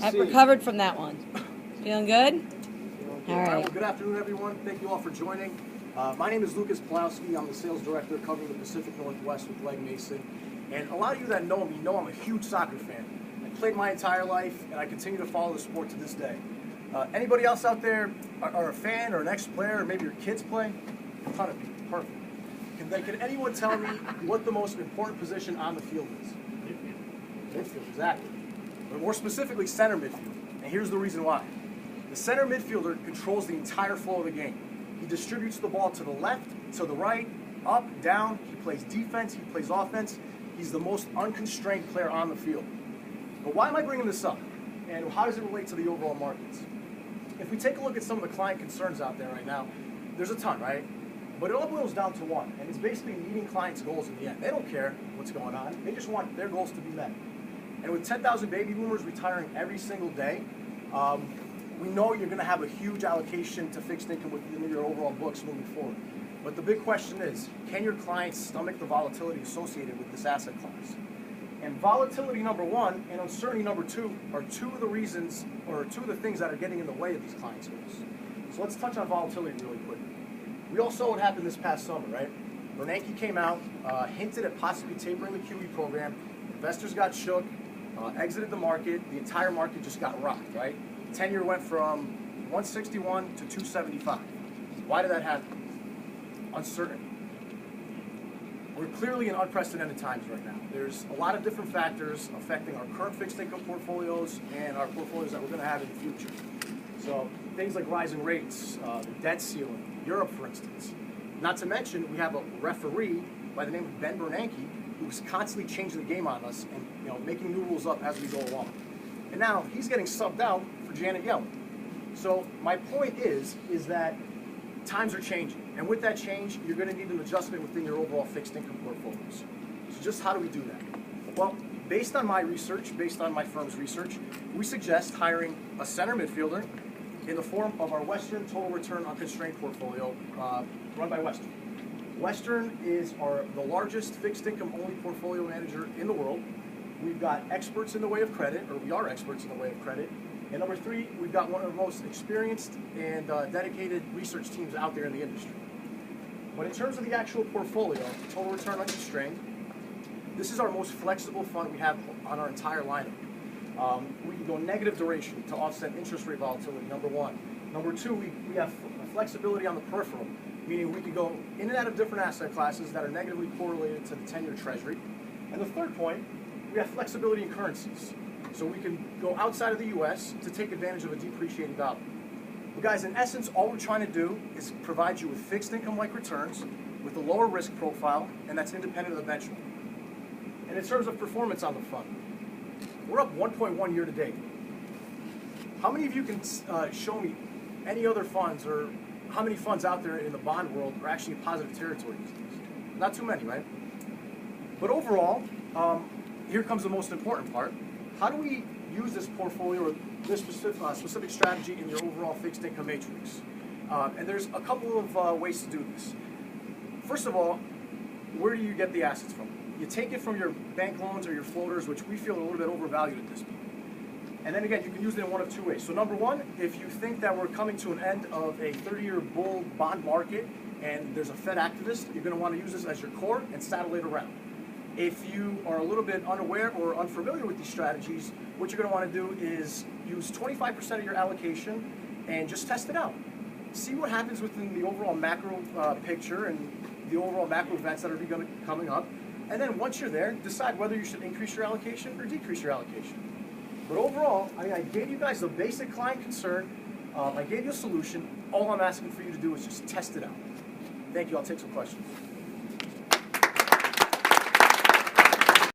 I've recovered from that one. Feeling good? All right. Well, good afternoon, everyone. Thank you all for joining. My name is Lukas P TRU. I'm the sales director covering the Pacific Northwest with Legg Mason. And a lot of you that know me know I'm a huge soccer fan. I played my entire life, and I continue to follow the sport to this day. Anybody else out there are a fan or an ex-player, or maybe your kids play? A ton of people. Perfect. Can anyone tell me what the most important position on the field is? Midfield, exactly. But more specifically, center midfield. And here's the reason why. The center midfielder controls the entire flow of the game. He distributes the ball to the left, to the right, up, down. He plays defense, he plays offense. He's the most unconstrained player on the field. But why am I bringing this up? And how does it relate to the overall markets? If we take a look at some of the client concerns out there right now, there's a ton, right? But it all boils down to one, and it's basically meeting clients' goals in the end. They don't care what's going on. They just want their goals to be met. And with 10,000 baby boomers retiring every single day, we know you're going to have a huge allocation to fixed income within your overall books moving forward. But the big question is, can your clients stomach the volatility associated with this asset class? And volatility number one and uncertainty number two are two of the reasons, or two of the things that are getting in the way of these clients' goals. So let's touch on volatility really quickly. We all saw what happened this past summer, right? Bernanke came out, hinted at possibly tapering the QE program. Investors got shook, exited the market. The entire market just got rocked, right? 10-year went from 161 to 275. Why did that happen? Uncertainty. We're clearly in unprecedented times right now. There's a lot of different factors affecting our current fixed income portfolios and our portfolios that we're going to have in the future. So things like rising rates, the debt ceiling, Europe, for instance. Not to mention, we have a referee by the name of Ben Bernanke who's constantly changing the game on us and making new rules up as we go along. And now he's getting subbed out for Janet Yellen. So my point is that times are changing, and with that change, you're going to need an adjustment within your overall fixed income portfolios. So just how do we do that? Well, based on my research, based on my firm's research, we suggest hiring a center midfielder in the form of our Western Total Return Unconstrained portfolio run by Western. Western is the largest fixed income only portfolio manager in the world. We've got experts in the way of credit, or we are experts in the way of credit. And number three, we've got one of the most experienced and dedicated research teams out there in the industry. But in terms of the actual portfolio, Total Return Unconstrained, this is our most flexible fund we have on our entire lineup. We can go negative duration to offset interest rate volatility, number one. Number two, we have flexibility on the peripheral, meaning we can go in and out of different asset classes that are negatively correlated to the 10-year treasury. And the third point, we have flexibility in currencies. So we can go outside of the U.S. to take advantage of a depreciating dollar. But guys, in essence, all we're trying to do is provide you with fixed income-like returns with a lower risk profile, and that's independent of the benchmark. And in terms of performance on the fund, we're up 1.1 year to date. How many of you can show me any other funds, or how many funds out there in the bond world are actually in positive territory these days? Not too many, right? But overall, here comes the most important part. How do we use this portfolio or this specific strategy in your overall fixed income matrix? And there's a couple of ways to do this. First of all, where do you get the assets from? You take it from your bank loans or your floaters, which we feel are a little bit overvalued at this point. And then again, you can use it in one of two ways. So number one, if you think that we're coming to an end of a 30-year bull bond market and there's a Fed activist, you're going to want to use this as your core and saddle it around. If you are a little bit unaware or unfamiliar with these strategies, what you're going to want to do is use 25% of your allocation and just test it out. See what happens within the overall macro picture and the overall macro events that are coming up. And then once you're there, decide whether you should increase your allocation or decrease your allocation. But overall, I gave you guys the basic client concern. I gave you a solution. All I'm asking for you to do is just test it out. Thank you. I'll take some questions.